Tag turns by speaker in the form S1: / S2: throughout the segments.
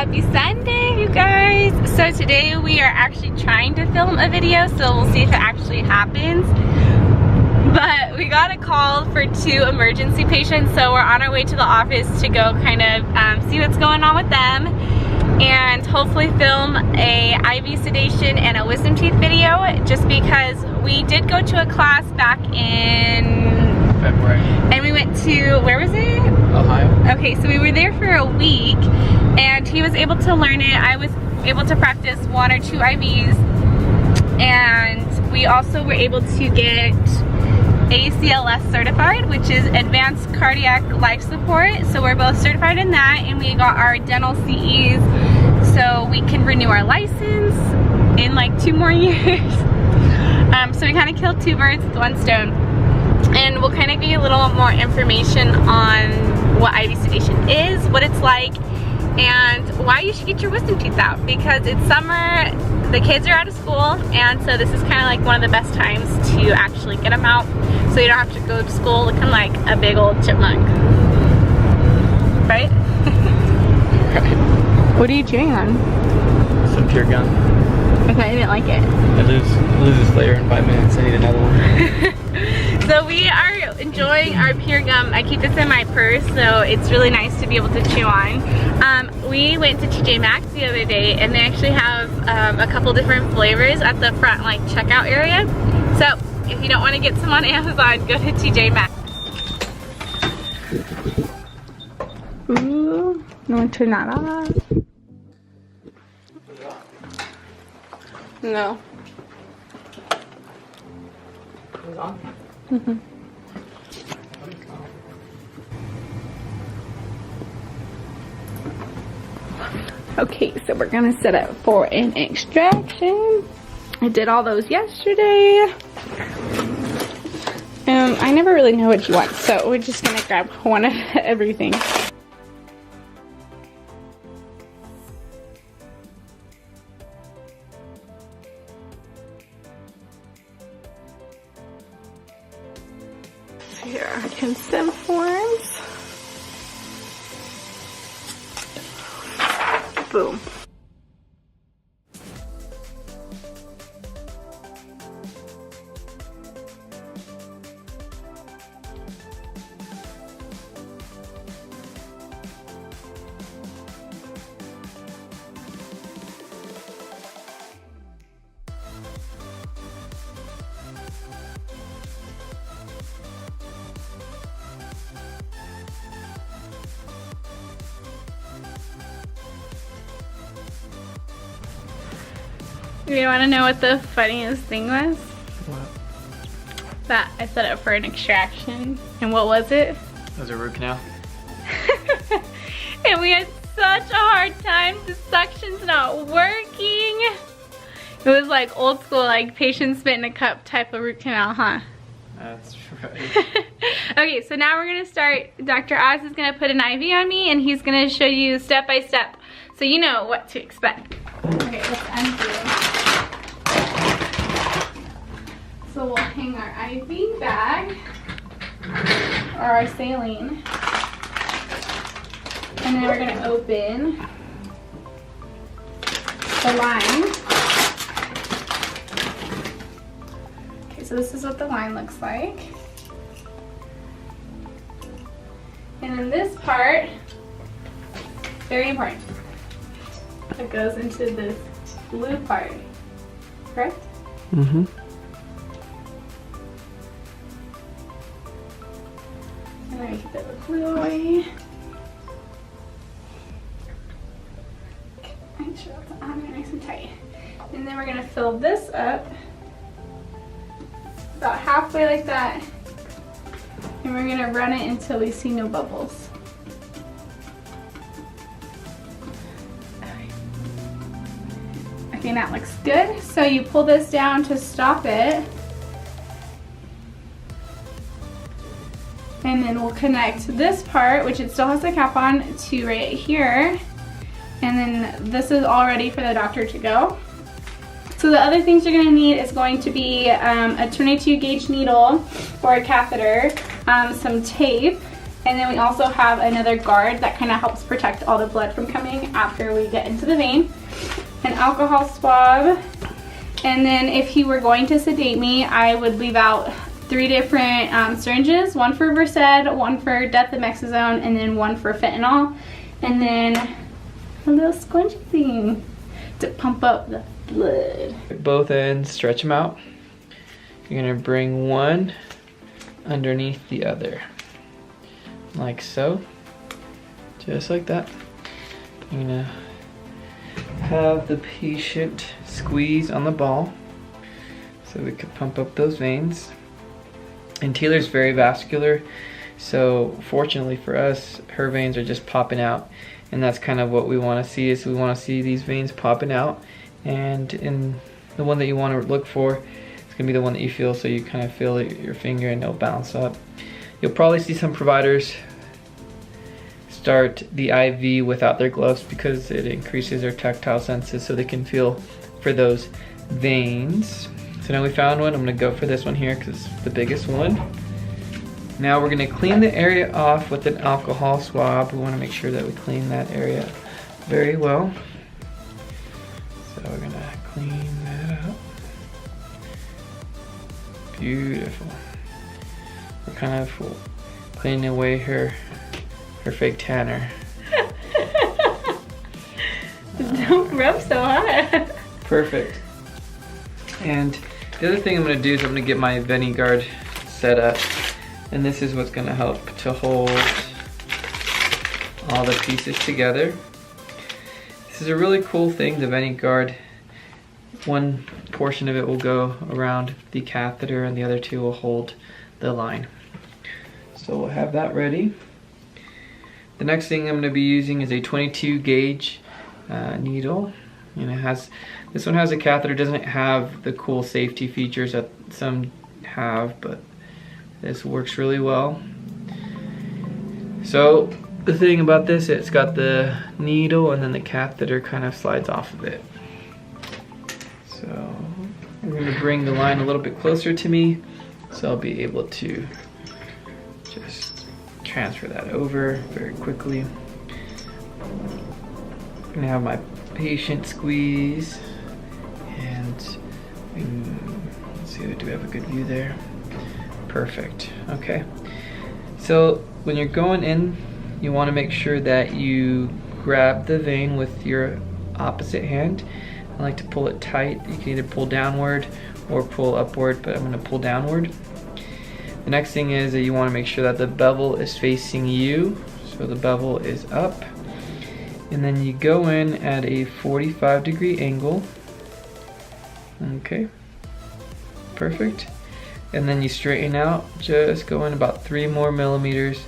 S1: Happy Sunday, you guys. So today we are actually trying to film a video, so we'll see if it actually happens. But we got a call for 2 emergency patients, so we're on our way to the office to go kind of see what's going on with them and hopefully film a IV sedation and a wisdom teeth video, just because we did go to a class back in
S2: February.
S1: And we went to, where was it?
S2: Ohio.
S1: Okay, so we were there for a week and he was able to learn it. I was able to practice 1 or 2 IVs, and we also were able to get ACLS certified, which is Advanced Cardiac Life Support. So we're both certified in that, and we got our dental CEs so we can renew our license in like 2 more years. So we kind of killed 2 birds with 1 stone. And we'll kind of give you a little more information on what IV sedation is, what it's like, and why you should get your wisdom teeth out. Because it's summer, the kids are out of school, and so this is kind of like one of the best times to actually get them out, so you don't have to go to school looking like a big old chipmunk. Right?
S2: Right.
S1: What are you chewing on?
S2: Some pure gum.
S1: Okay, I didn't like it.
S2: I lose this layer in 5 minutes. I need another one.
S1: So we are enjoying our pure gum. I keep this in my purse, so it's really nice to be able to chew on. We went to TJ Maxx the other day, and they actually have a couple different flavors at the front like checkout area. So if you don't want to get some on Amazon, go to TJ Maxx. Ooh, you want to turn that off? No.
S2: It's on.
S1: Mm-hmm. Okay, so we're gonna set up for an extraction. I did all those yesterday. I never really know what you want, so we're just gonna grab one of everything. Here are consent forms. Boom. You want to know what the funniest thing was?
S2: What?
S1: That I set up for an extraction. And what was it?
S2: That was a root canal.
S1: And we had such a hard time. The suction's not working. It was like old school, like patient spit in a cup type of root canal, huh?
S2: That's right.
S1: Okay, so now we're gonna start. Dr. Oz is gonna put an IV on me, and he's gonna show you step by step, so you know what to expect. Okay, let's undo. So we'll hang our IV bag, or our saline, and then we're gonna open the line. Okay, so this is what the line looks like. And then this part, very important, it goes into this blue part, correct?
S2: Mm-hmm.
S1: And then we keep the glue away. Okay, make sure that's on there nice and tight. And then we're gonna fill this up about halfway like that. And we're gonna run it until we see no bubbles. Okay, that looks good. So you pull this down to stop it. And then we'll connect this part, which it still has the cap on, to right here. And then this is all ready for the doctor to go. So the other things you're gonna need is going to be a 22 gauge needle or a catheter, some tape, And then we also have another guard that kind of helps protect all the blood from coming after we get into the vein. An alcohol swab. And then if he were going to sedate me, I would leave out 3 different syringes, one for Versed, one for dexamethasone, and then one for fentanyl. And then a little squishy thing to pump up the blood.
S2: Both ends, stretch them out. You're gonna bring one underneath the other. Like so. Just like that. You're gonna have the patient squeeze on the ball so we could pump up those veins. And Taylor's very vascular, so fortunately for us, her veins are just popping out, and that's kind of what we want to see. Is we want to see these veins popping out, and in the one that you want to look for, it's gonna be the one that you feel, so you kind of feel it, your finger, and it'll bounce up. You'll probably see some providers start the IV without their gloves because it increases their tactile senses so they can feel for those veins. So now we found one. I'm gonna go for this one here because it's the biggest one. Now we're gonna clean the area off with an alcohol swab. We wanna make sure that we clean that area very well. So we're gonna clean that up. Beautiful. We're kind of cleaning away her fake tanner.
S1: Don't rub so hard.
S2: Perfect. And the other thing I'm going to do is I'm going to get my VeniGuard set up, and this is what's going to help to hold all the pieces together. This is a really cool thing, the VeniGuard. One portion of it will go around the catheter and the other 2 will hold the line. So we'll have that ready. The next thing I'm going to be using is a 22 gauge needle, and this one has a catheter. It doesn't have the cool safety features that some have, but this works really well. So the thing about this, it's got the needle and then the catheter kind of slides off of it. So we're going to bring the line a little bit closer to me so I'll be able to just transfer that over very quickly. I'm gonna have my patient squeeze, and let's see, do we have a good view there? Perfect. Okay. So when you're going in, you want to make sure that you grab the vein with your opposite hand. I like to pull it tight. You can either pull downward or pull upward, but I'm going to pull downward. The next thing is that you want to make sure that the bevel is facing you, so the bevel is up. And then you go in at a 45-degree angle. Okay, perfect. And then you straighten out, just go in about 3 more millimeters.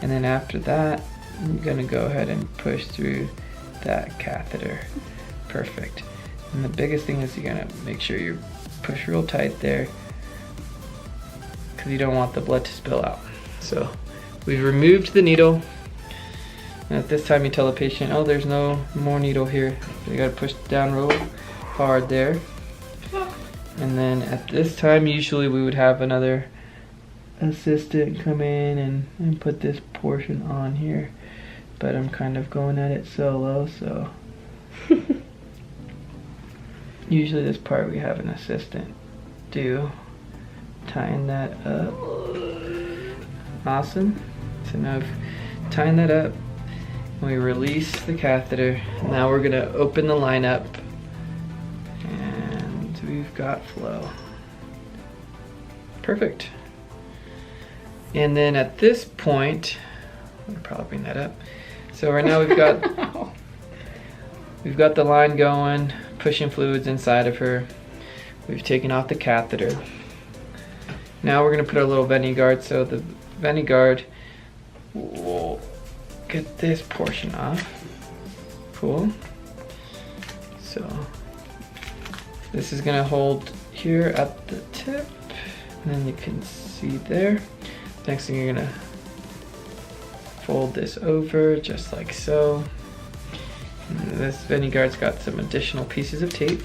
S2: And then after that, you're gonna go ahead and push through that catheter. Perfect. And the biggest thing is you're gonna make sure you push real tight there, because you don't want the blood to spill out. So we've removed the needle. And at this time you tell the patient, oh, there's no more needle here. So you gotta push down real hard there. And then at this time, usually we would have another assistant come in and put this portion on here. But I'm kind of going at it solo, so. Usually this part we have an assistant do. Tying that up. Awesome. So now I've tying that up. We release the catheter. Now we're gonna open the line up, and we've got flow. Perfect. And then at this point, I'll probably bring that up. So right now we've got the line going, pushing fluids inside of her. We've taken off the catheter. Now we're gonna put our little VeniGuard. So the VeniGuard will get this portion off. Cool. So this is gonna hold here at the tip, and then you can see there. Next thing, you're gonna fold this over just like so. And this VeniGuard's got some additional pieces of tape.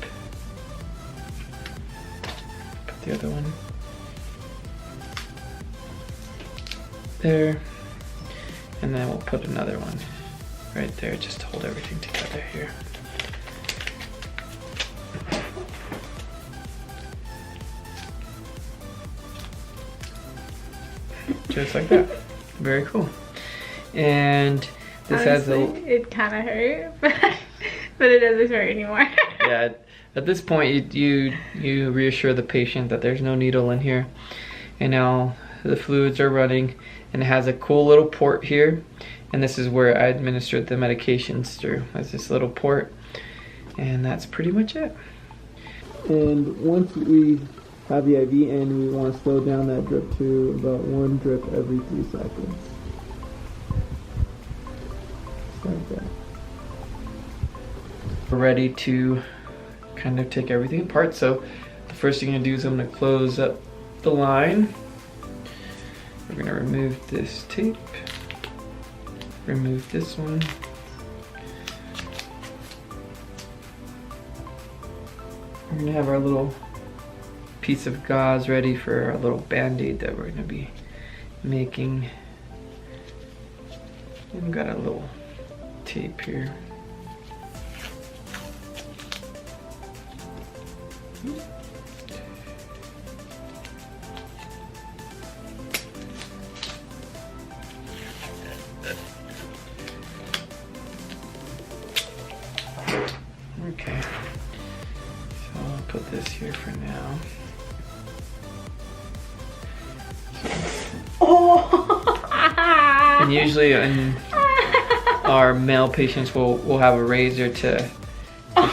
S2: Put the other one there. And then we'll put another one right there just to hold everything together here. Just like that. Very cool. And this
S1: Honestly,
S2: has a...
S1: it kind of hurt, but it doesn't hurt anymore.
S2: Yeah, at this point you reassure the patient that there's no needle in here. And now the fluids are running, and it has a cool little port here. And this is where I administered the medications through, as this little port. And that's pretty much it. And once we have the IV in, we want to slow down that drip to about 1 drip every 3 seconds. Just like that. We're ready to kind of take everything apart. So the first thing I'm going to do is I'm going to close up the line. We're going to remove this tape. Remove this one. We're going to have our little piece of gauze ready for our little band-aid that we're going to be making. And we've got a little tape here. Okay, so I'll put this here for now. And usually our male patients will have a razor to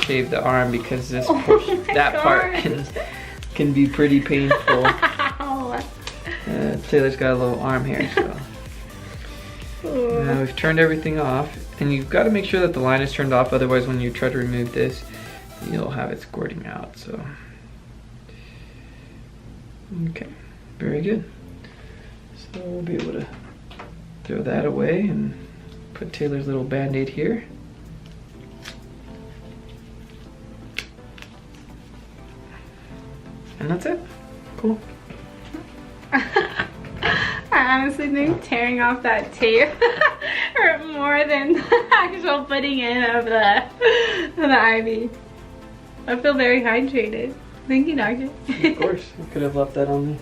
S2: shave the arm, because this portion, that part can be pretty painful. Taylor's got a little arm here, so. Now we've turned everything off, and you've got to make sure that the line is turned off, otherwise when you try to remove this, you'll have it squirting out, so. Okay, very good. So we'll be able to throw that away and put Taylor's little band-aid here. And that's it. Cool.
S1: I honestly think tearing off that tape hurt more than the actual putting in of the IV. I feel very hydrated. Thank you, doctor.
S2: Of course, I could have left that on there.